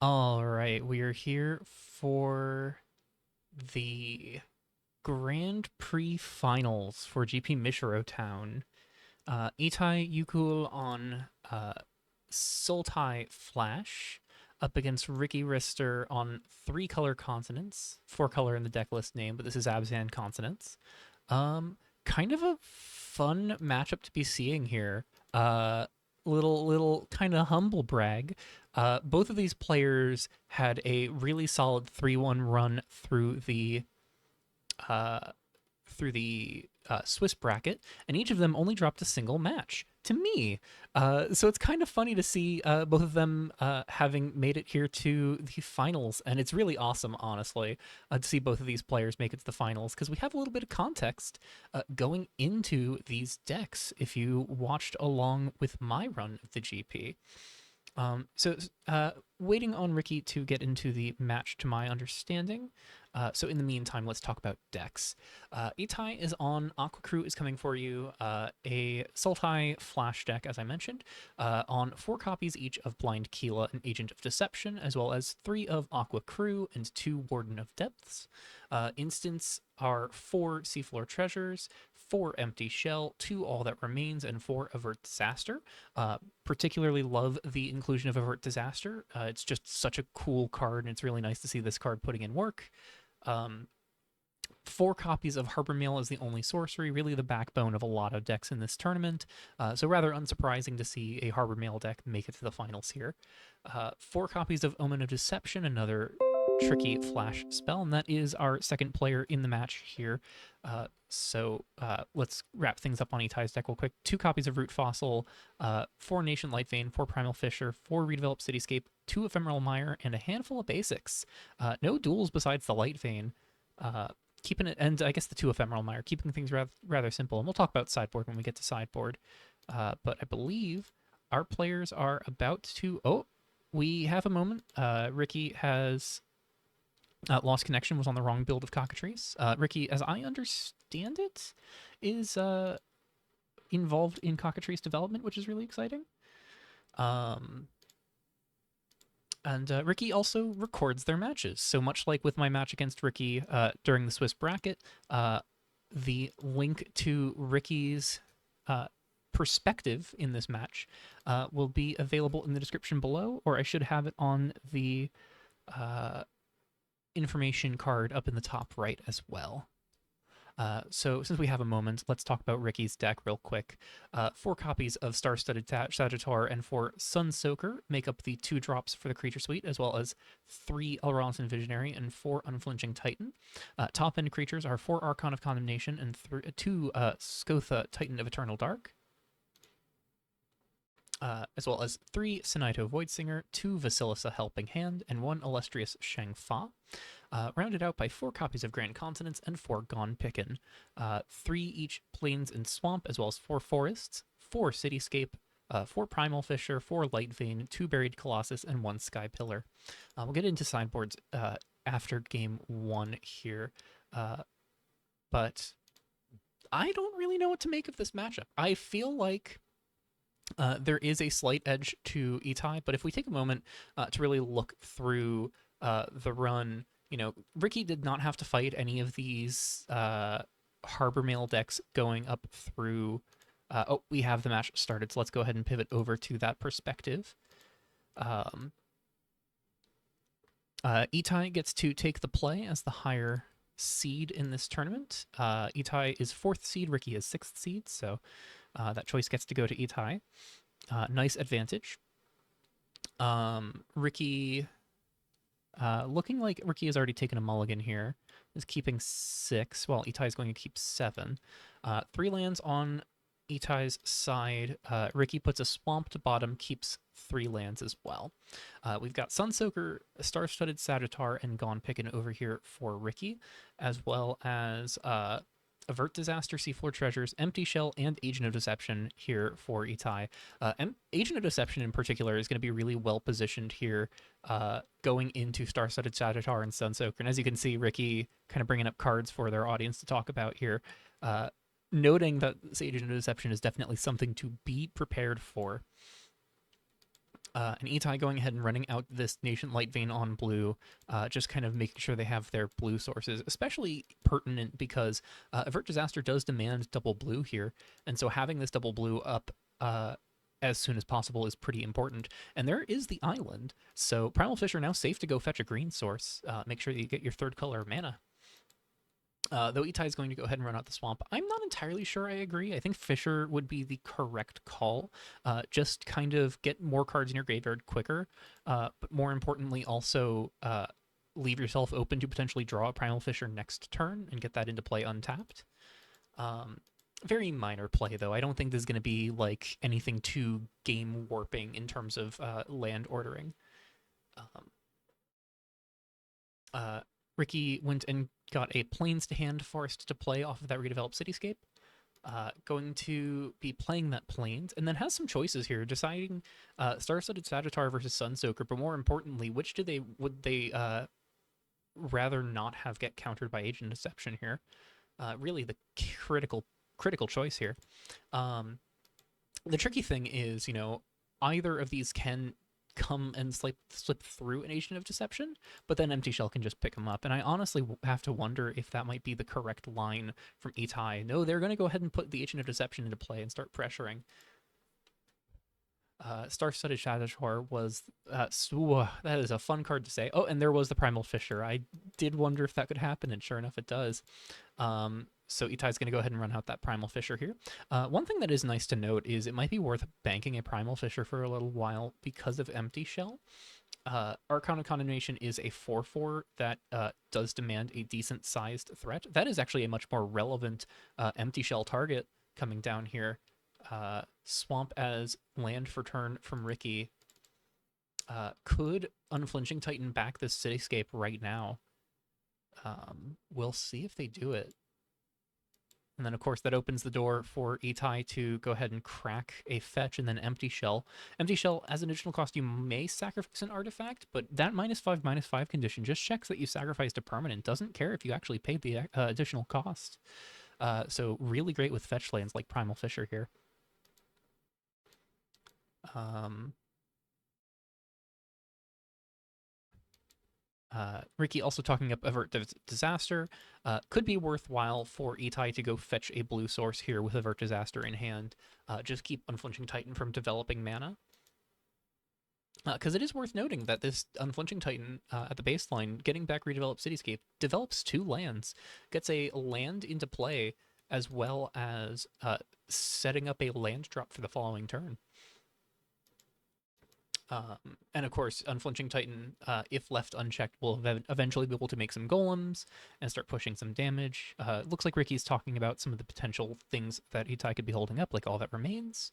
All right, we are here for the Grand Prix finals for GP Mishiro Town. Itai Yukul on Sultai Flash up against Ricky Rister on three color consonants, four color in the deck list name, but this is Abzan consonants. Um, Kind of a fun matchup to be seeing here. Uh, little kind of humble brag. Both of these players had a really solid 3-1 run uh, through the Swiss bracket, and each of them only dropped a single match to me. So it's kind of funny to see both of them having made it here to the finals, and it's really awesome, honestly, to see both of these players make it to the finals because we have a little bit of context going into these decks. If you watched along with my run of the GP, so waiting on Ricky to get into the match to my understanding. So in the meantime, let's talk about decks. Itai is on, Aqua Crew is coming for you. A Sultai Flash deck, as I mentioned, on 4 copies each of Blind Keela and Agent of Deception, as well as 3 of Aqua Crew and 2 Warden of Depths. Instants are 4 Seafloor Treasures, 4 Empty Shell, 2 All That Remains, and 4 Avert Disaster. Particularly love the inclusion of Avert Disaster. It's just such a cool card, and it's really nice to see this card putting in work. Um, 4 copies of Harbor Mail is the only sorcery, really the backbone of a lot of decks in this tournament. So rather unsurprising to see a Harbor Mail deck make it to the finals here. 4 copies of Omen of Deception, another tricky flash spell, and that is our second player in the match here. Let's wrap things up on Itai's deck real quick. 2 copies of Root Fossil, 4 Nation Light Vein, 4 Primal Fisher, 4 Redeveloped Cityscape, 2 Ephemeral Mire, and a handful of basics. No duels besides the Light Vein. Keeping it, and I guess the 2 Ephemeral Mire, keeping things rather simple. And we'll talk about sideboard when we get to sideboard. But I believe our players are about to. Oh, we have a moment. Ricky has lost connection, was on the wrong build of Cockatrice. Ricky, as I understand it, is involved in Cockatrice development, which is really exciting. Um, and Ricky also records their matches. So much like with my match against Ricky during the Swiss bracket, the link to Ricky's perspective in this match will be available in the description below, or I should have it on the uh, information card up in the top right as well. So since we have a moment, let's talk about Ricky's deck real quick. 4 copies of Star-Studded Sagittar and 4 Sunsoaker make up the 2 drops for the creature suite, as well as 3 Elronson Visionary and 4 Unflinching Titan. Top-end creatures are 4 Archon of Condemnation and 2 Skotha Titan of Eternal Dark. As well as 3 Sinito Voidsinger, 2 Vasilisa Helping Hand, and 1 Illustrious Shang-Fa. Rounded out by 4 copies of Grand Consonance and 4 Gone Pickin'. 3 each Plains and Swamp, as well as 4 Forests, 4 Cityscape, 4 Primal Fisher, 4 Light Vein, 2 Buried Colossus, and 1 Sky Pillar. We'll get into sideboards after game 1 here. But I don't really know what to make of this matchup. I feel like there is a slight edge to Itai, but if we take a moment to really look through the run, Ricky did not have to fight any of these Harbor Mail decks going up through. We have the match started, so let's go ahead and pivot over to that perspective. Itai gets to take the play as the higher seed in this tournament. Itai is 4th seed, Ricky is 6th seed, so that choice gets to go to Itai. Nice advantage. Ricky, looking like Ricky has already taken a mulligan here, is keeping 6, while Itai is going to keep 7. 3 lands on Itai's side. Ricky puts a swamp to bottom, keeps 3 lands as well. We've got Sunsoaker, Star-Studded Sagittar, and Gone Pickin' over here for Ricky, as well as Avert Disaster, Seafloor Treasures, Empty Shell, and Agent of Deception here for Itai. Agent of Deception in particular is going to be really well positioned here going into Star-Studded Sagittar and Sunsoaker. And as you can see, Ricky kind of bringing up cards for their audience to talk about here, noting that this Agent of Deception is definitely something to be prepared for. And Itai going ahead and running out this Nation Light Vein on blue, just kind of making sure they have their blue sources, especially pertinent because Avert Disaster does demand double blue here, and so having this double blue up as soon as possible is pretty important. And there is the island, so Primal Fish are now safe to go fetch a green source. Make sure that you get your third color mana. Though Itai is going to go ahead and run out the swamp, I'm not entirely sure I agree. I think Fisher would be the correct call. Just kind of get more cards in your graveyard quicker, but more importantly, also leave yourself open to potentially draw a Primal Fisher next turn and get that into play untapped. Very minor play, though. I don't think this is going to be like anything too game warping in terms of land ordering. Ricky went and got a Plains to hand forest to play off of that redeveloped cityscape. Going to be playing that Plains, and then has some choices here, deciding Star-Studded Sagittar versus Sunsoaker, but more importantly, which would they rather not have get countered by Agent Deception here? Really the critical choice here. The tricky thing is, either of these can come and slip through an Agent of Deception, but then Empty Shell can just pick them up. And I honestly have to wonder if that might be the correct line from Itai. No, they're going to go ahead and put the Agent of Deception into play and start pressuring. Star-Studded Sagittar was that is a fun card to say. Oh, and there was the Primal Fisher. I did wonder if that could happen, and sure enough, it does. So Itai's going to go ahead and run out that Primal Fisher here. One thing that is nice to note is it might be worth banking a Primal Fisher for a little while because of Empty Shell. Arcana Condemnation is a 4/4 that does demand a decent-sized threat. That is actually a much more relevant Empty Shell target coming down here. Swamp as land for turn from Ricky. Could Unflinching Titan back this cityscape right now? We'll see if they do it. And then, of course, that opens the door for Itai to go ahead and crack a fetch and then Empty Shell. Empty Shell, as an additional cost, you may sacrifice an artifact, but that -5/-5 condition just checks that you sacrificed a permanent. Doesn't care if you actually paid the additional cost. So really great with fetch lands like Primal Fisher here. Ricky also talking up Avert Disaster. Could be worthwhile for Itai to go fetch a blue source here with Avert Disaster in hand. Just keep Unflinching Titan from developing mana. Because it is worth noting that this Unflinching Titan at the baseline, getting back Redeveloped Cityscape, develops 2 lands. Gets a land into play, as well as setting up a land drop for the following turn. And of course, Unflinching Titan, if left unchecked, will eventually be able to make some golems and start pushing some damage. Looks like Ricky's talking about some of the potential things that Itai could be holding up, like All That Remains.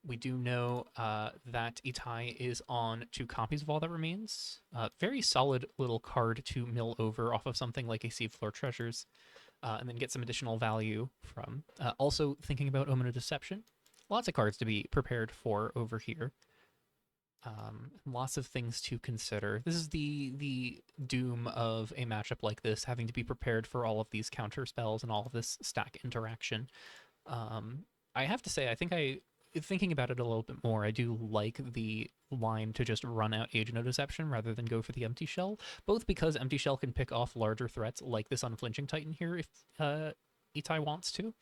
We do know that Itai is on 2 copies of All That Remains. Very solid little card to mill over off of something like a Seafloor Treasures, and then get some additional value from. Also thinking about Omen of Deception. Lots of cards to be prepared for over here. Lots of things to consider. This is the doom of a matchup like this, having to be prepared for all of these counter spells and all of this stack interaction. I have to say, thinking about it a little bit more, I do like the line to just run out Agent of Deception rather than go for the Empty Shell, both because Empty Shell can pick off larger threats like this Unflinching Titan here if Itai wants to.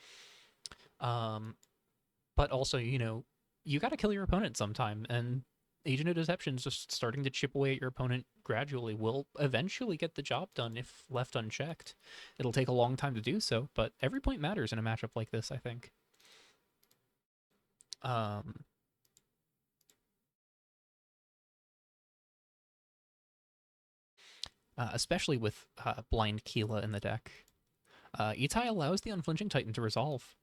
But also, you got to kill your opponent sometime, and Agent of Deception, just starting to chip away at your opponent gradually, will eventually get the job done if left unchecked. It'll take a long time to do so, but every point matters in a matchup like this, I think. Especially with Blind Keela in the deck. Itai allows the Unflinching Titan to resolve.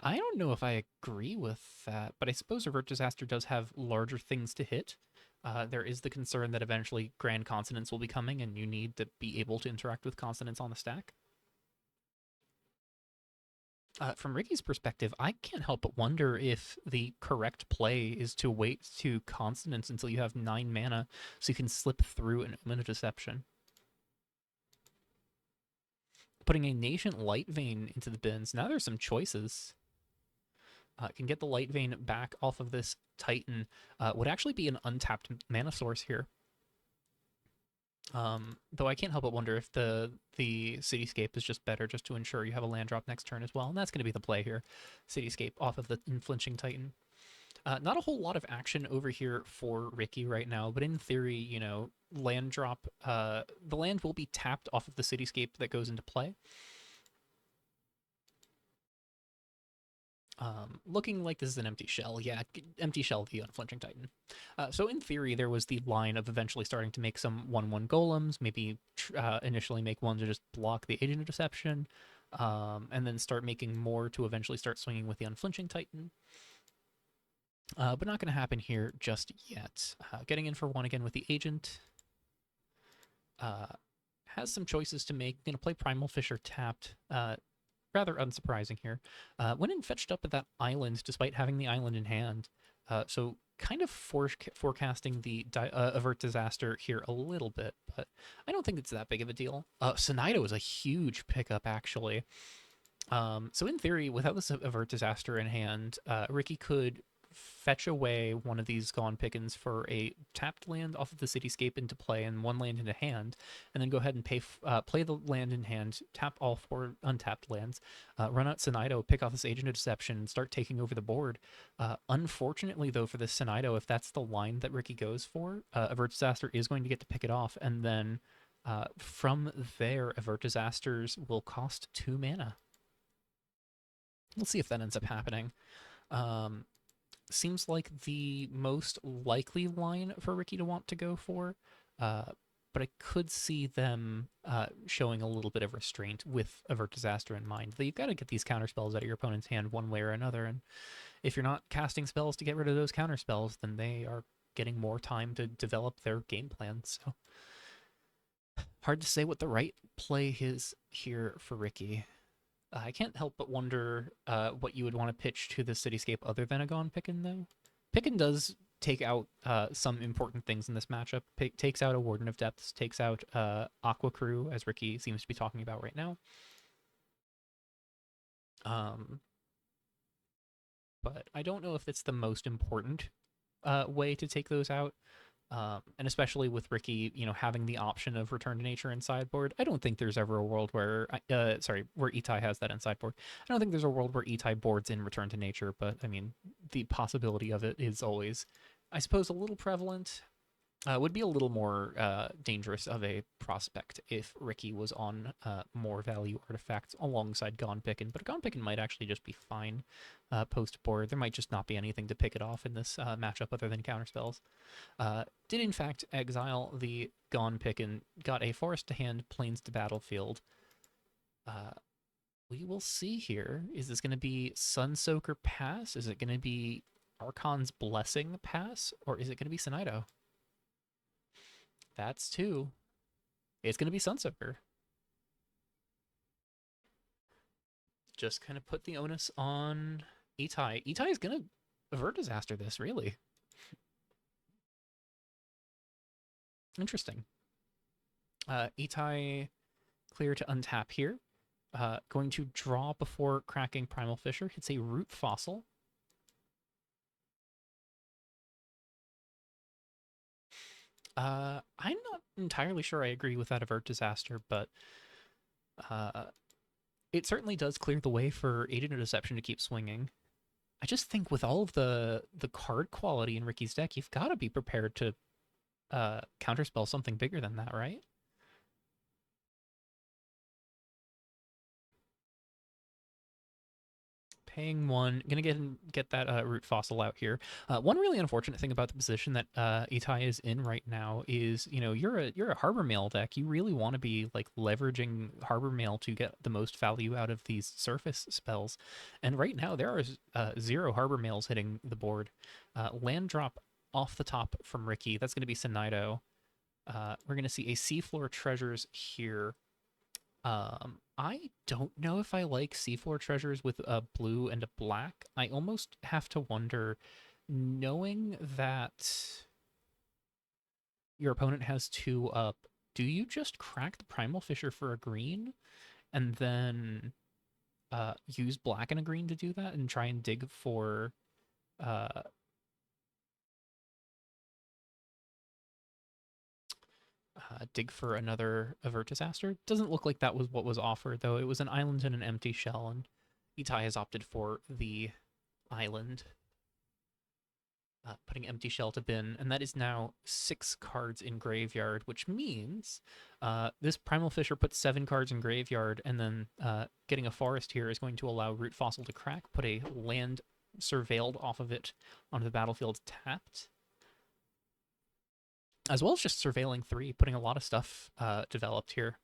I don't know if I agree with that, but I suppose Avert Disaster does have larger things to hit. There is the concern that eventually Grand Consonance will be coming, and you need to be able to interact with Consonance on the stack. From Ricky's perspective, I can't help but wonder if the correct play is to wait to Consonance until you have 9 mana, so you can slip through an Omen of Deception. Putting a Nascent Light Vein into the bins. Now there's some choices. Can get the Light Vein back off of this Titan. Would actually be an untapped mana source here. Though I can't help but wonder if the Cityscape is just better just to ensure you have a land drop next turn as well, and that's going to be the play here. Cityscape off of the Inflinching Titan. Not a whole lot of action over here for Ricky right now, but in theory, you know, land drop, the land will be tapped off of the Cityscape that goes into play. Looking like this is an empty shell. Yeah, empty shell, the Unflinching Titan. So in theory, there was the line of eventually starting to make some 1/1 golems, maybe initially make one to just block the Agent of Deception, and then start making more to eventually start swinging with the Unflinching Titan. But not going to happen here just yet. Getting in for one again with the Agent. Has some choices to make. Going to play Primal Fissure tapped. Rather unsurprising here. Went and fetched up at that island despite having the island in hand. So kind of forecasting the avert disaster here a little bit, but I don't think it's that big of a deal. Sonido is a huge pickup, actually. So in theory, without this avert disaster in hand, Ricky could fetch away one of these Gone Pickens for a tapped land off of the Cityscape into play and one land into hand, and then go ahead and play the land in hand, tap all 4 untapped lands, run out Sonido, pick off this Agent of Deception, and start taking over the board. Unfortunately, though, for this Sonido, if that's the line that Ricky goes for, Avert Disaster is going to get to pick it off, and then from there, Avert Disasters will cost 2 mana. We'll see if that ends up happening. Seems like the most likely line for Ricky to want to go for, but I could see them showing a little bit of restraint with Avert Disaster in mind. You've got to get these counterspells out of your opponent's hand one way or another, and if you're not casting spells to get rid of those counterspells, then they are getting more time to develop their game plans. So hard to say what the right play is here for Ricky. I can't help but wonder what you would want to pitch to the Cityscape other than a Gone Picken, though. Picken does take out some important things in this matchup. Takes out a Warden of Depths, takes out Aqua Crew, as Ricky seems to be talking about right now. But I don't know if it's the most important way to take those out. And especially with Ricky, you know, having the option of Return to Nature in sideboard, I don't think there's ever a world where, where Itai has that in sideboard. I don't think there's a world where Itai boards in Return to Nature, but I mean, the possibility of it is always, I suppose, a little prevalent. Would be a little more dangerous of a prospect if Ricky was on more value artifacts alongside Gone Picken, but Gone Picken might actually just be fine post-board. There might just not be anything to pick it off in this matchup other than counterspells. Did in fact exile the Gone Picken, got a Forest to Hand, Plains to Battlefield. We will see here. Is this going to be Sunsoaker pass? Is it going to be Archon's Blessing pass? Or is it going to be Sonido? That's 2. It's going to be Sunsoaker. Just kind of put the onus on Itai. Itai is going to Avert Disaster this, really. Interesting. Itai clear to untap here. Going to draw before cracking Primal Fissure. Hits a Root Fossil. I'm not entirely sure I agree with that Avert Disaster, but it certainly does clear the way for Agent of Deception to keep swinging. I just think with all of the card quality in Ricky's deck, you've got to be prepared to counterspell something bigger than that, right? Paying 1, gonna get that Root Fossil out here. One really unfortunate thing about the position that Itai is in right now is, you know, you're a Harbor Mail deck. You really want to be like leveraging Harbor Mail to get the most value out of these surface spells. And right now there are 0 Harbor Mails hitting the board. Land drop off the top from Ricky. That's gonna be Sonido. We're gonna see a Seafloor Treasures here. I don't know if I like Seafloor Treasures with a blue and a black. I almost have to wonder, knowing that your opponent has 2 up, do you just crack the Primal Fissure for a green and then use black and a green to do that and try and dig for another Avert Disaster. Doesn't look like that was what was offered, though. It was an island and an empty shell, and Itai has opted for the island, putting empty shell to bin, and that is now 6 cards in graveyard, which means this Primal Fisher puts 7 cards in graveyard, and then getting a forest here is going to allow Root Fossil to crack, put a land surveilled off of it onto the battlefield tapped, as well as just surveilling 3, putting a lot of stuff developed here.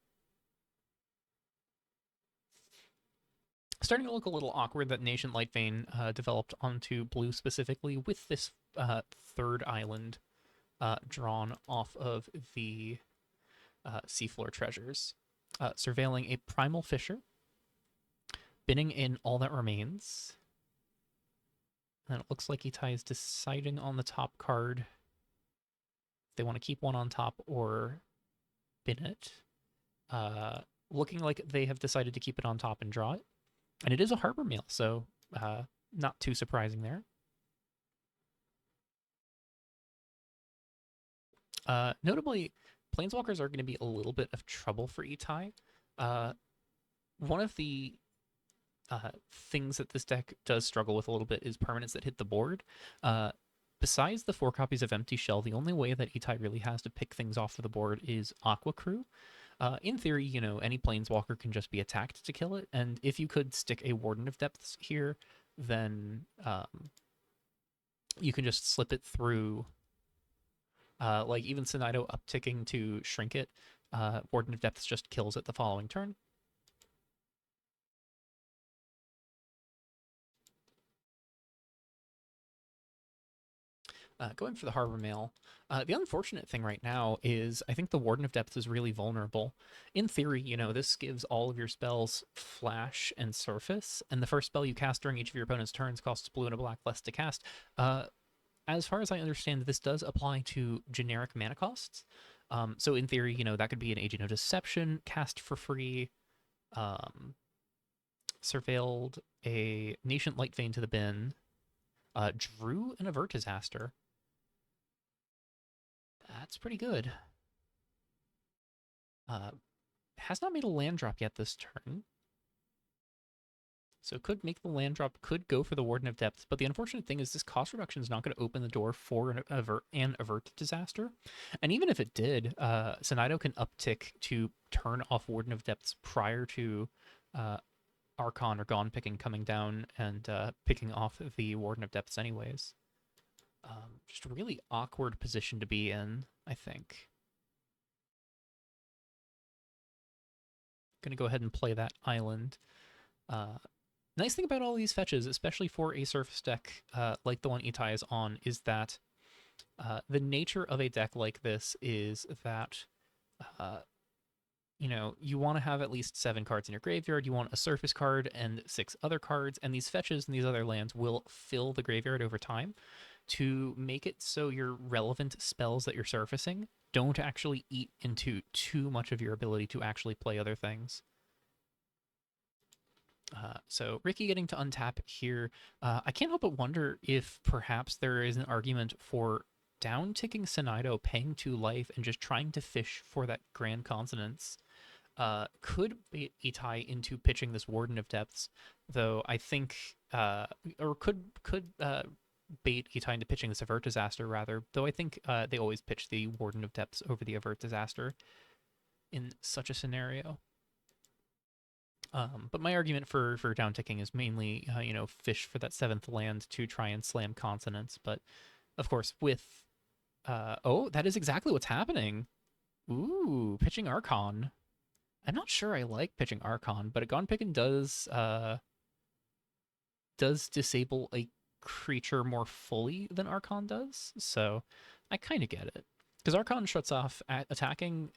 Starting to look a little awkward that Nascent Lightvein developed onto blue specifically with this 3rd island drawn off of the seafloor treasures. Surveilling a Primal Fisher, binning in all that remains. And it looks like Itai is deciding on the top card if they want to keep one on top or bin it. Looking like they have decided to keep it on top and draw it. And it is a harbor mail, so not too surprising there. Notably, Planeswalkers are going to be a little bit of trouble for Itai. One of the things that this deck does struggle with a little bit is permanents that hit the board. Besides the 4 copies of Empty Shell, the only way that Itai really has to pick things off of the board is Aqua Crew. In theory, you know, any Planeswalker can just be attacked to kill it, and if you could stick a Warden of Depths here, then you can just slip it through, like even Sinido upticking to shrink it. Warden of Depths just kills it the following turn. Going for the Harbor Mail. The unfortunate thing right now is I think the Warden of Depths is really vulnerable. In theory, you know, this gives all of your spells Flash and Surface, and the first spell you cast during each of your opponent's turns costs blue and a black less to cast. As far as I understand, this does apply to generic mana costs. So in theory, you know, that could be an Agent of Deception, cast for free, surveilled a Nascent Lightvein to the bin, drew an Avert Disaster. That's pretty good. Has not made a land drop yet this turn. So could make the land drop, could go for the Warden of Depths, but the unfortunate thing is this cost reduction is not going to open the door for an Avert Disaster. And even if it did, Sinido can uptick to turn off Warden of Depths prior to Archon or Gone Picking coming down and picking off the Warden of Depths anyways. Just a really awkward position to be in, I think. Gonna go ahead and play that island. Nice thing about all these fetches, especially for a surface deck like the one Itai is on, is that the nature of a deck like this is that you know, you want to have at least 7 cards in your graveyard, you want a surface card and 6 other cards, and these fetches and these other lands will fill the graveyard over time to make it so your relevant spells that you're surfacing don't actually eat into too much of your ability to actually play other things. So Ricky getting to untap here. I can't help but wonder if perhaps there is an argument for down-ticking Sinido, paying 2 life, and just trying to fish for that Grand Consonance. Could bait Itai into pitching this Warden of Depths, though I think, or could bait Itai into pitching this Avert Disaster, rather, though I think they always pitch the Warden of Depths over the Avert Disaster in such a scenario. But my argument for down ticking is mainly, you know, fish for that 7th land to try and slam Consonance. But, of course, with... oh, that is exactly what's happening. Ooh, pitching Archon. I'm not sure I like pitching Archon, but a Gone Pickin' does disable a creature more fully than Archon does, so I kind of get it. Because Archon shuts off attacking...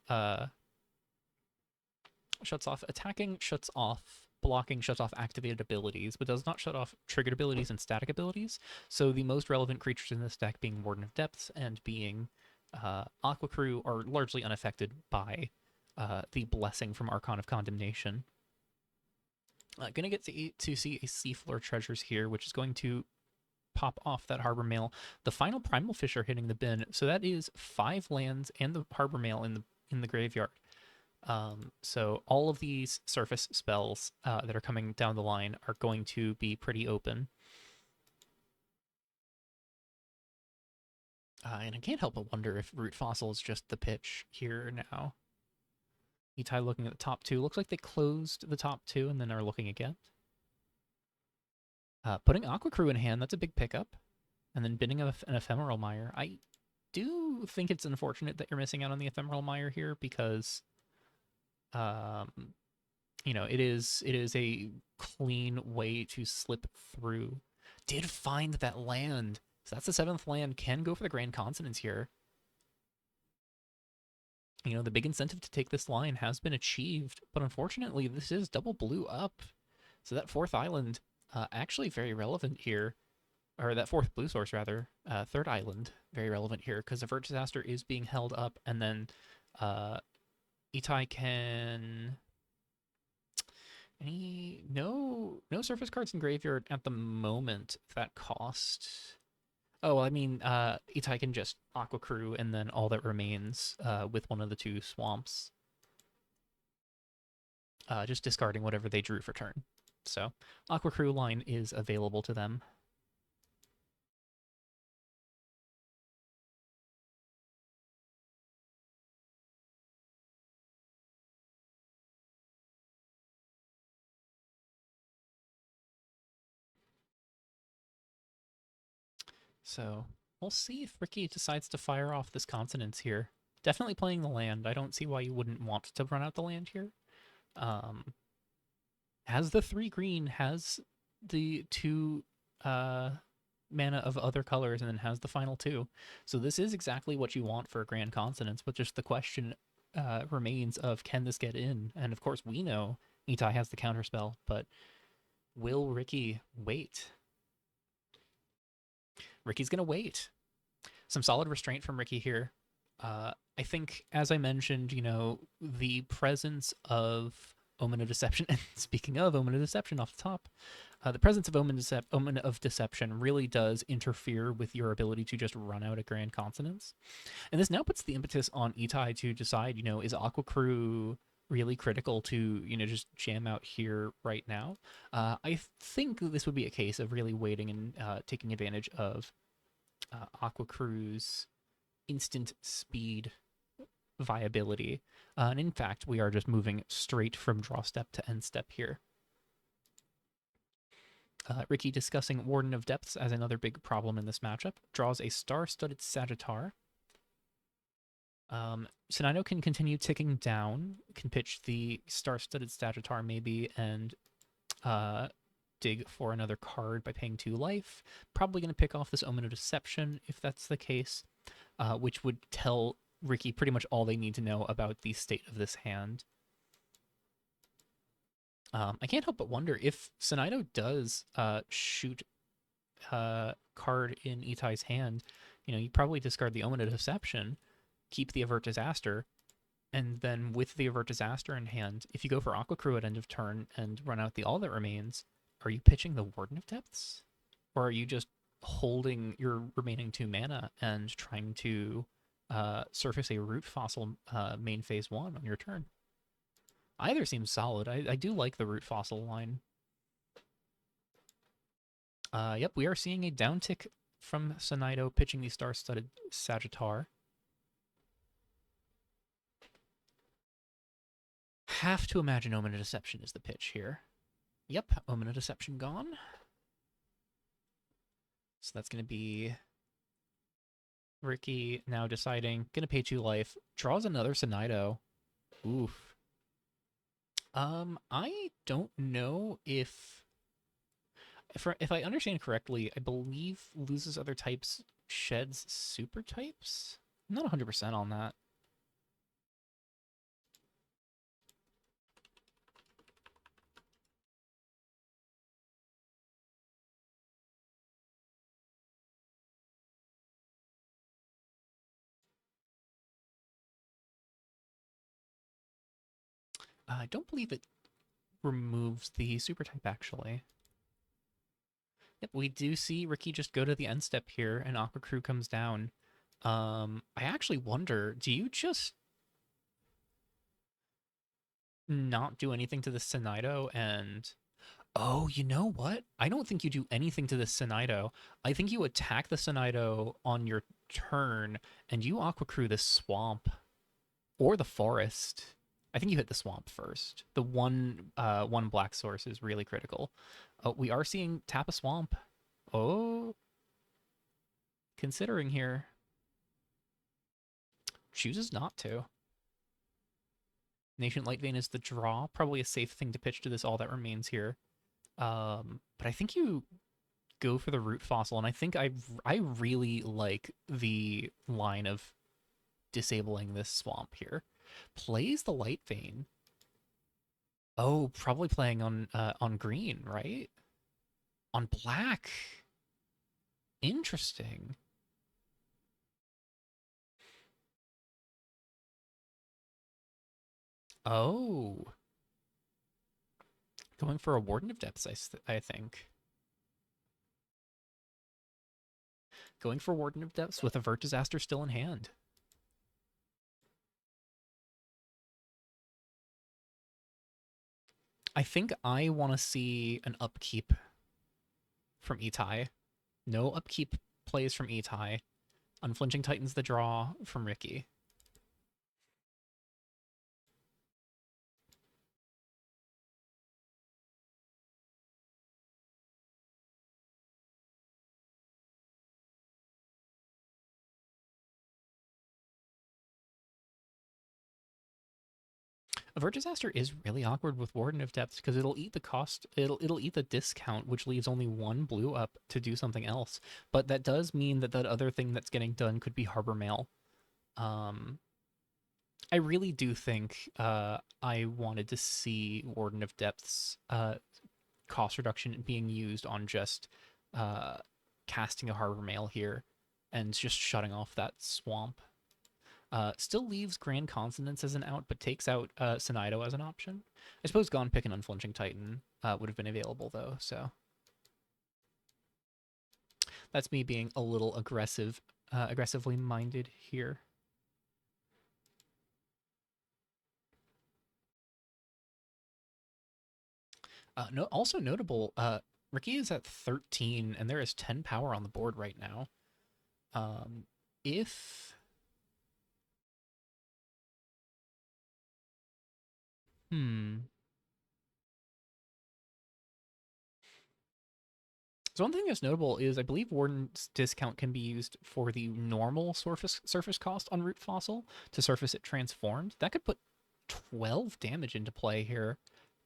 shuts off attacking, shuts off blocking, shuts off activated abilities, but does not shut off triggered abilities and static abilities. So the most relevant creatures in this deck, being Warden of Depths and being Aqua Crew, are largely unaffected by the blessing from Archon of Condemnation. Gonna get to see a Seafloor Treasures here, which is going to pop off that Harbor Mail. The final Primal Fish are hitting the bin, so that is 5 lands and the Harbor Mail in the graveyard. So all of these surface spells that are coming down the line are going to be pretty open. And I can't help but wonder if Root Fossil is just the pitch here now. Itai looking at the top 2. Looks like they closed the top 2 and then are looking again. Putting Aqua Crew in hand, that's a big pickup. And then bidding an Ephemeral Mire. I do think it's unfortunate that you're missing out on the Ephemeral Mire here because, it is a clean way to slip through. Did find that land. So that's the 7th land. Can go for the Grand Consonance here. The big incentive to take this line has been achieved, but unfortunately, this is double blue up. So that 4th island, actually very relevant here, or that 4th blue source rather, 3rd island, very relevant here because Avert Disaster is being held up, and then Itai can. No surface cards in graveyard at the moment that cost. Oh, well, I mean, Itai can just Aqua Crew and then all that remains with one of the 2 swamps. Just discarding whatever they drew for turn. So, Aqua Crew line is available to them. So, we'll see if Ricky decides to fire off this Consonance here. Definitely playing the land. I don't see why you wouldn't want to run out the land here. Has the 3 green, has the 2 mana of other colors, and then has the final 2. So this is exactly what you want for a Grand Consonance, but just the question remains of can this get in? And of course we know Itai has the counterspell, but will Ricky wait? Ricky's gonna wait. Some solid restraint from Ricky here. I think, as I mentioned, the presence of Omen of Deception, and speaking of Omen of Deception off the top, the presence of Omen of Deception really does interfere with your ability to just run out a Grand Consonance. And this now puts the impetus on Itai to decide, is Aqua Crew really critical to, just jam out here right now? I think this would be a case of really waiting and taking advantage of Aqua Crew's instant speed viability. And in fact, we are just moving straight from draw step to end step here. Ricky discussing Warden of Depths as another big problem in this matchup. Draws a star-studded Sagittar. Sinaido can continue ticking down, can pitch the star-studded Sagittar maybe, and dig for another card by paying 2 life. Probably going to pick off this Omen of Deception if that's the case, which would tell Ricky pretty much all they need to know about the state of this hand. I can't help but wonder if Sinaido does shoot a card in Itai's hand, you probably discard the Omen of Deception, keep the Avert Disaster, and then with the Avert Disaster in hand, if you go for Aqua Crew at end of turn and run out the All That Remains, are you pitching the Warden of Depths? Or are you just holding your remaining 2 mana and trying to surface a Root Fossil main phase 1 on your turn? Either seems solid. I do like the Root Fossil line. Yep, we are seeing a downtick from Sinaido pitching the star-studded Sagittar. Have to imagine Omen of Deception is the pitch here. Yep, Omen of Deception gone. So that's going to be Ricky now deciding, going to pay 2 life. Draws another Sinaido. Oof. I don't know if I understand correctly, I believe loses other types, sheds super types? I'm not 100% on that. I don't believe it removes the super type, actually. Yep, we do see Ricky just go to the end step here, and Aqua Crew comes down. I actually wonder, do you just not do anything to the Sinido and... Oh, you know what? I don't think you do anything to the Sinido. I think you attack the Sinido on your turn, and you Aqua Crew the swamp or the forest. I think you hit the swamp first. The one black source is really critical. Oh, we are seeing tap a swamp. Oh, considering here. Chooses not to. Nation Light Vein is the draw. Probably a safe thing to pitch to this All That Remains here. But I think you go for the root fossil, and I think I really like the line of disabling this swamp here. Plays the Light Vein. Oh, probably playing on green, right? On black. Interesting. Oh. Going for a Warden of Depths, I think. Going for Warden of Depths with Avert Disaster still in hand. I think I want to see an upkeep from Itai. No upkeep plays from Itai. Unflinching Titans the draw from Ricky. Avert Disaster is really awkward with Warden of Depths because it'll eat the cost, it'll eat the discount, which leaves only one blue up to do something else. But that does mean that that other thing that's getting done could be Harbor Mail. I really do think I wanted to see Warden of Depths cost reduction being used on just casting a Harbor Mail here and just shutting off that swamp. Still leaves Grand Consonance as an out, but takes out Sinido as an option. I suppose Gone Pick and Unflinching Titan would have been available, though, so... That's me being a little aggressively minded here. Also notable, Ricky is at 13, and there is 10 power on the board right now. If... So one thing that's notable is I believe Warden's discount can be used for the normal surface cost on Root Fossil to surface it transformed. That could put 12 damage into play here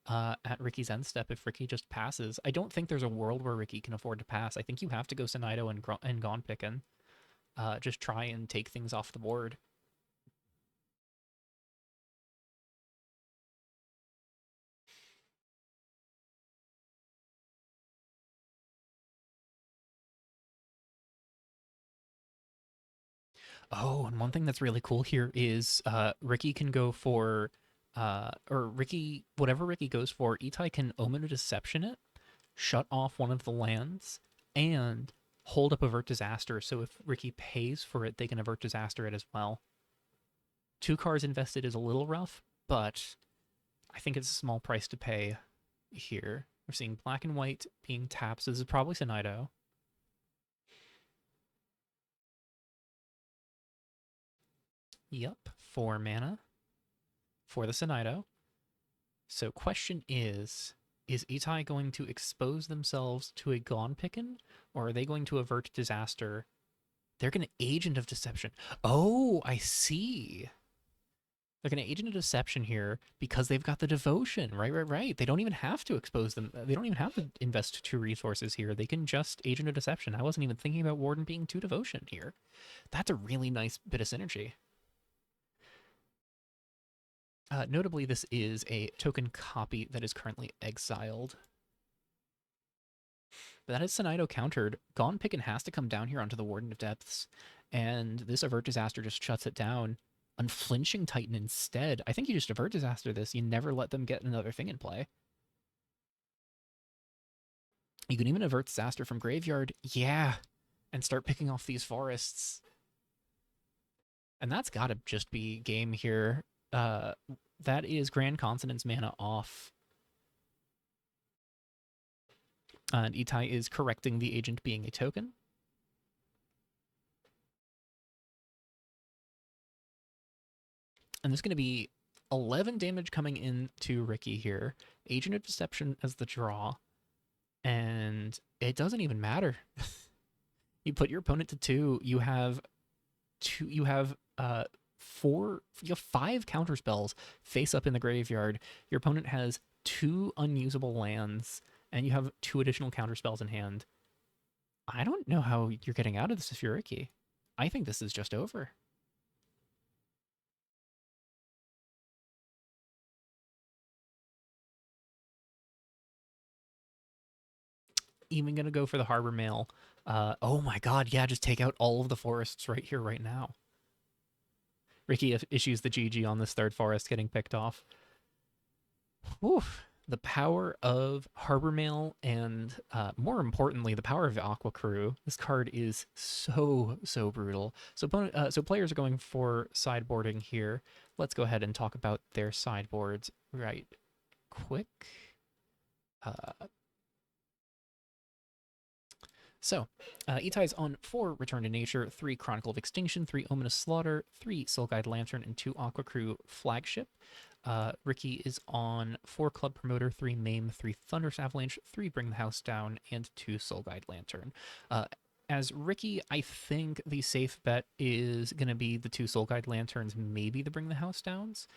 at Ricky's end step if Ricky just passes. I don't think there's a world where Ricky can afford to pass. I think you have to go Sinido and Gone Pickin'. Just try and take things off the board. Oh, and one thing that's really cool here is Ricky can go for, whatever Ricky goes for, Itai can Omen of Deception it, shut off one of the lands, and hold up Avert Disaster. So if Ricky pays for it, they can Avert Disaster it as well. 2 cards invested is a little rough, but I think it's a small price to pay here. We're seeing black and white being tapped, so this is probably Sinido. Yep, 4 mana for the Sinido. So question is Itai going to expose themselves to a Gone Pickin', or are they going to avert disaster? They're going to Agent of Deception. Oh, I see. They're going to Agent of Deception here because they've got the Devotion. Right. They don't even have to expose them. They don't even have to invest 2 resources here. They can just Agent of Deception. I wasn't even thinking about Warden being 2 Devotion here. That's a really nice bit of synergy. Notably, this is a token copy that is currently exiled. But that is Sinido countered. Gone Pickin' has to come down here onto the Warden of Depths, and this Avert Disaster just shuts it down. Unflinching Titan instead. I think you just Avert Disaster this. You never let them get another thing in play. You can even avert disaster from graveyard. Yeah. And start picking off these forests. And that's got to just be game here. Uh, that is Grand Consonance mana off. And Itai is correcting the agent being a token. And there's going to be 11 damage coming into Ricky here. Agent of Deception as the draw. And it doesn't even matter. You put your opponent to 2. You have five counter spells face up in the graveyard. Your opponent has 2 unusable lands, and you have 2 additional counter spells in hand. I don't know how you're getting out of this if you're Ricky. I think this is just over. Even gonna go for the Harbor Mail. Oh my god, yeah, just take out all of the forests right here, right now. Ricky issues the GG on this 3rd forest getting picked off. Oof. The power of Harbor Mail and, more importantly, the power of Aqua Crew. This card is so brutal. So players are going for sideboarding here. Let's go ahead and talk about their sideboards right quick. Itai's on 4 Return to Nature, 3 Chronicle of Extinction, 3 Ominous Slaughter, 3 Soul Guide Lantern, and 2 Aqua Crew Flagship. Ricky is on 4 Club Promoter, 3 Maim, 3 Thunderous Avalanche, 3 Bring the House Down, and 2 Soul Guide Lantern. As Ricky, I think the safe bet is going to be the 2 Soul Guide Lanterns, maybe the Bring the House Downs.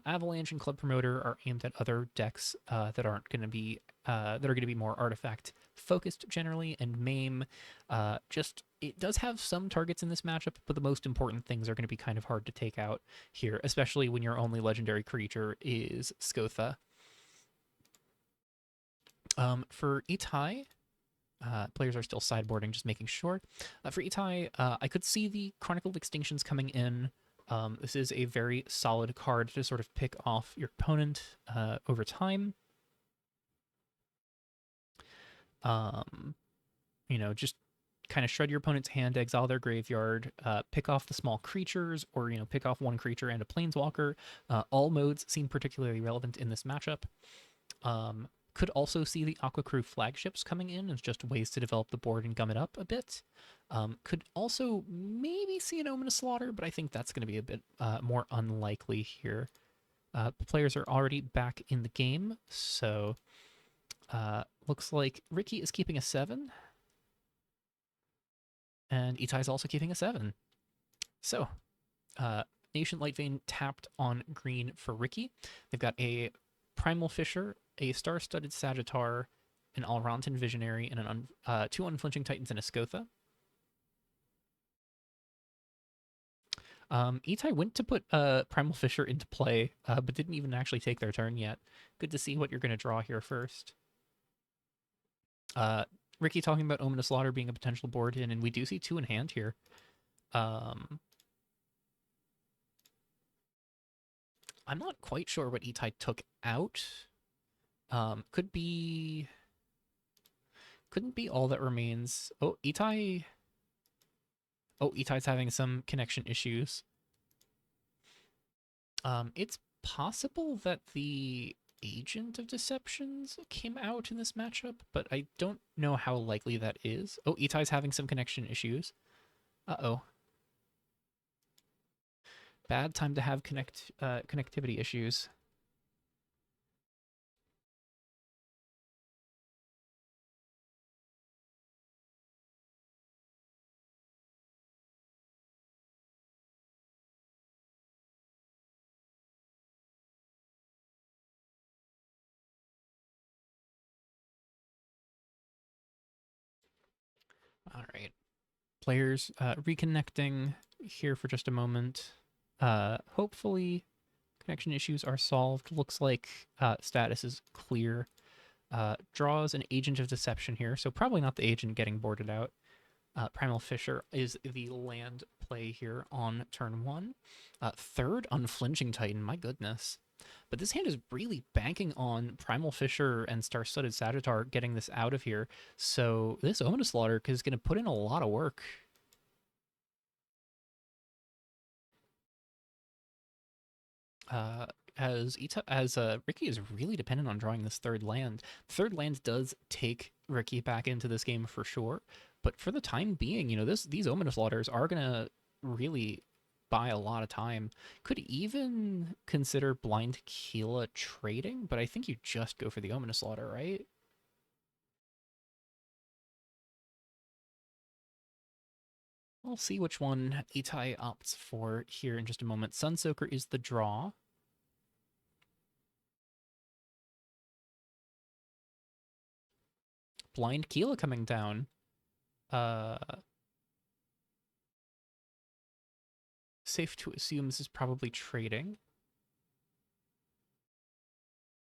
Avalanche and Club Promoter are aimed at other decks that aren't going to be that are going to be more artifact focused generally, and Maim it does have some targets in this matchup, but the most important things are going to be kind of hard to take out here, especially when your only legendary creature is Skotha. For Itai, players are still sideboarding, just making sure. For Itai, I could see the Chronicle of Extinctions coming in. This is a very solid card to sort of pick off your opponent over time. Just kind of shred your opponent's hand, exile their graveyard, pick off the small creatures, or pick off 1 creature and a planeswalker. All modes seem particularly relevant in this matchup. Could also see the Aqua Crew flagships coming in as just ways to develop the board and gum it up a bit. Could also maybe see an Ominous Slaughter, but I think that's going to be a bit more unlikely here. Players are already back in the game, so looks like Ricky is keeping a 7. And Itai is also keeping a 7. So, Nation Lightvein tapped on green for Ricky. They've got a Primal Fisher, a Star-Studded Sagittar, an Alrontan Visionary, and 2 Unflinching Titans and a Skotha. Itai went to put Primal Fisher into play, but didn't even actually take their turn yet. Good to see what you're going to draw here first. Ricky talking about Ominous Slaughter being a potential board in, and we do see 2 in hand here. I'm not quite sure what Itai took out. Couldn't be all that remains. Oh, Itai's having some connection issues. It's possible that the Agent of Deceptions came out in this matchup, but I don't know how likely that is. Oh, Itai's having some connection issues. Uh-oh. Bad time to have connectivity issues. All right. Players reconnecting here for just a moment. Hopefully connection issues are solved. Looks like status is clear. Draws an Agent of Deception here, so probably not the agent getting boarded out. Primal Fisher is the land play here on turn 1. 3rd Unflinching Titan, my goodness. But this hand is really banking on Primal Fissure and Star-Studded Sagittar getting this out of here. So this Ominous Slaughter is going to put in a lot of work. As Ricky is really dependent on drawing this third land. Third land does take Ricky back into this game for sure, but for the time being, these Ominous Slaughters are gonna really buy a lot of time. Could even consider Blind Keela trading, but I think you just go for the Ominous Slaughter, right? We'll see which one Itai opts for here in just a moment. Sunsoaker is the draw. Blind Keela coming down. Uh, Safe to assume this is probably trading.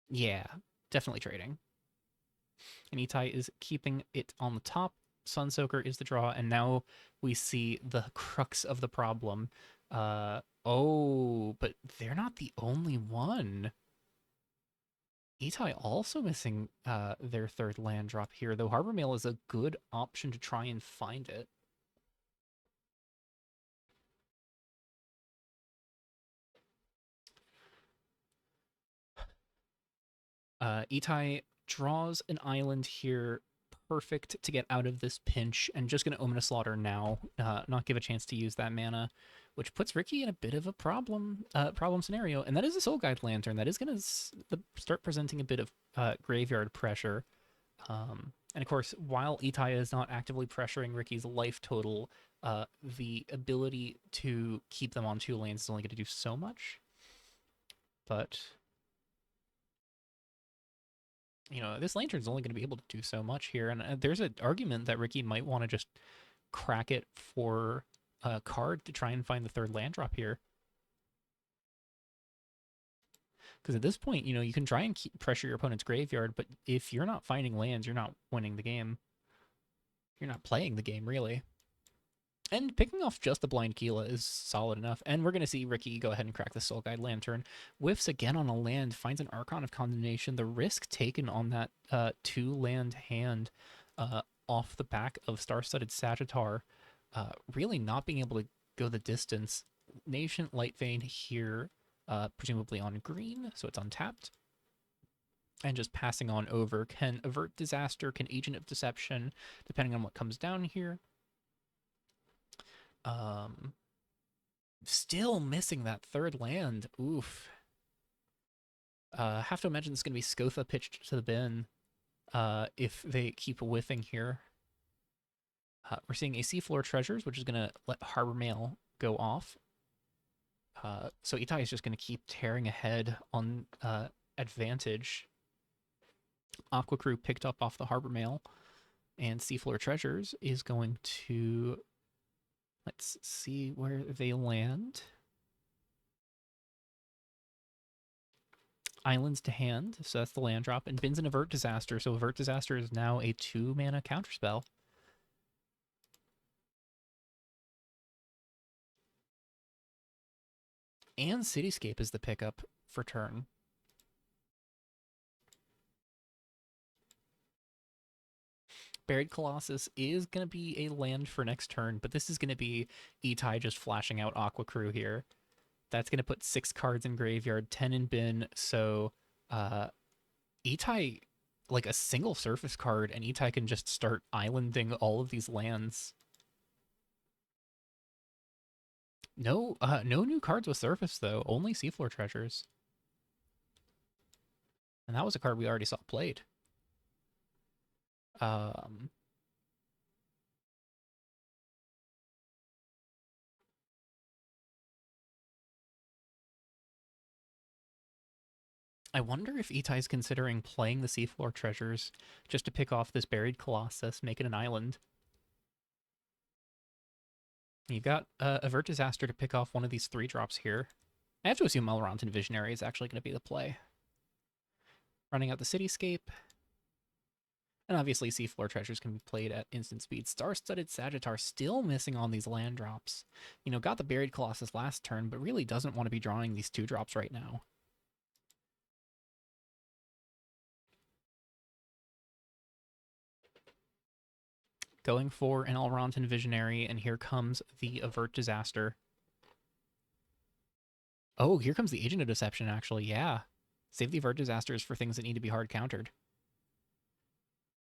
Yeah, definitely trading. And Itai is keeping it on the top. Sunsoaker is the draw, and now we see the crux of the problem. Oh, but they're not the only one. Itai also missing their third land drop here, though Harbor Mail is a good option to try and find it. Itai draws an island here, perfect to get out of this pinch, and just going to Ominous Slaughter now, not give a chance to use that mana, which puts Ricky in a bit of a problem scenario, and that is a Soul Guide Lantern. That is going to start presenting a bit of graveyard pressure. And of course, while Itai is not actively pressuring Ricky's life total, the ability to keep them on 2 lanes is only going to do so much. But this lantern's only going to be able to do so much here. And there's an argument that Ricky might want to just crack it for a card to try and find the third land drop here. Because at this point, you can try and pressure your opponent's graveyard, but if you're not finding lands, you're not winning the game. You're not playing the game, really. And picking off just the Blind Keela is solid enough. And we're going to see Ricky go ahead and crack the Soul Guide Lantern. Whiffs again on a land, finds an Archon of Condemnation. The risk taken on that 2-land hand off the back of Star-Studded Sagittar, really not being able to go the distance. Nascent Lightvein here, presumably on green, so it's untapped. And just passing on over. Can Avert Disaster, can Agent of Deception, depending on what comes down here. Still missing that third land. Oof. Have to imagine this is going to be Scotha pitched to the bin if they keep whiffing here. We're seeing a Seafloor Treasures, which is going to let Harbor Mail go off. So Itai is just going to keep tearing ahead on advantage. Aqua Crew picked up off the Harbor Mail, and Seafloor Treasures is going to... Let's see where they land. Islands to hand, so that's the land drop, and bins an Avert Disaster, so Avert Disaster is now a 2-mana counterspell. And Cityscape is the pickup for turn. Buried Colossus is going to be a land for next turn, but this is going to be Itai just flashing out Aqua Crew here. That's going to put 6 cards in graveyard, 10 in bin, so Itai, like a single surface card, and Itai can just start islanding all of these lands. No new cards with surface, though. Only Seafloor Treasures. And that was a card we already saw played. I wonder if Itai's considering playing the Seafloor Treasures just to pick off this Buried Colossus, make it an island. You've got Avert Disaster to pick off one of these 3-drops here. I have to assume Malrontan Visionary is actually going to be the play. Running out the Cityscape. And obviously Seafloor Treasures can be played at instant speed. Star-Studded Sagittar still missing on these land drops. Got the Buried Colossus last turn, but really doesn't want to be drawing these 2-drops right now. going for an Alrontan Visionary, and here comes the Avert Disaster. Oh, here comes the Agent of Deception, actually, yeah. Save the Avert Disasters for things that need to be hard countered.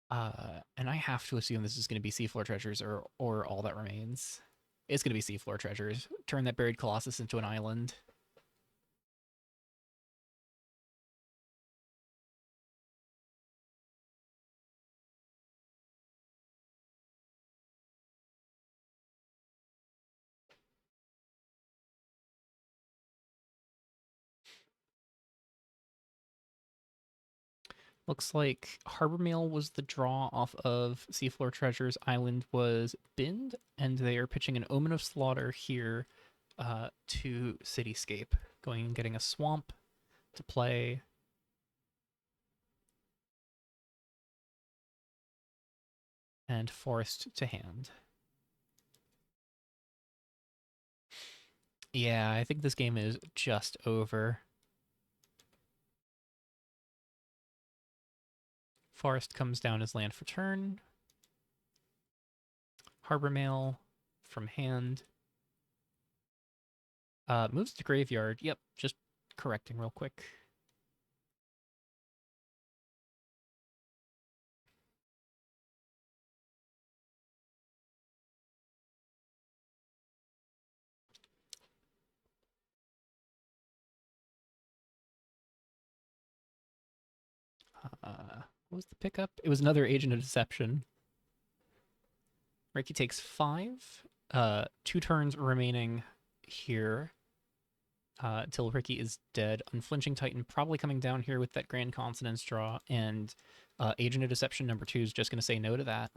And I have to assume this is going to be Seafloor Treasures or All That Remains. It's going to be Seafloor Treasures. Turn that Buried Colossus into an island. Looks like Harbor Mail was the draw off of Seafloor Treasures. Island was binned, and they are pitching an Omen of Slaughter here to Cityscape. Going and getting a Swamp to play. And Forest to hand. Yeah, I think this game is just over. Forest comes down as land for turn. Harbor Mail from hand. Moves to graveyard. Yep, just correcting real quick. What was the pickup? It was another Agent of Deception. Ricky takes 5. 2 turns remaining here until Ricky is dead. Unflinching Titan probably coming down here with that Grand Consonance draw, and Agent of Deception number 2 is just going to say no to that.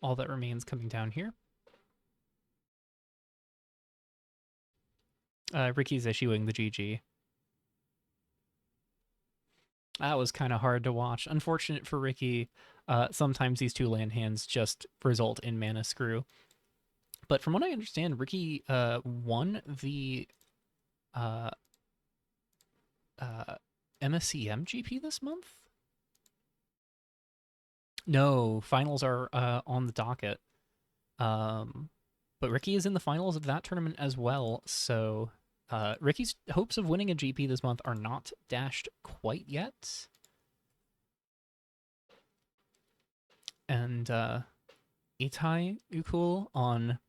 All That Remains coming down here. Ricky's issuing the GG. That was kind of hard to watch. Unfortunate for Ricky, sometimes these 2 land hands just result in mana screw. But from what I understand, Ricky won the MSCM GP this month? No, finals are on the docket. But Ricky is in the finals of that tournament as well, so Ricky's hopes of winning a GP this month are not dashed quite yet. And Itai Ukul on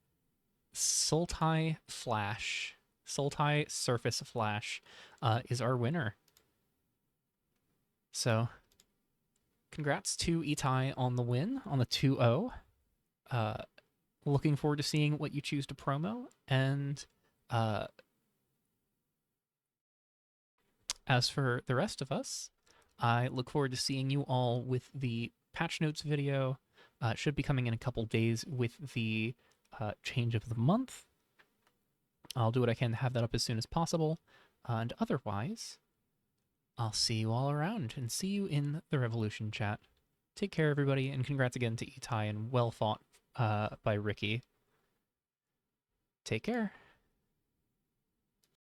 Sultai Flash. Sultai Surface Flash is our winner. So, congrats to Itai on the win, on the 2-0. Looking forward to seeing what you choose to promo. And as for the rest of us, I look forward to seeing you all with the patch notes video. It should be coming in a couple days with the change of the month. I'll do what I can to have that up as soon as possible. And otherwise, I'll see you all around and see you in the Revolution chat. Take care, everybody, and congrats again to Itai, and well fought by Ricky. Take care.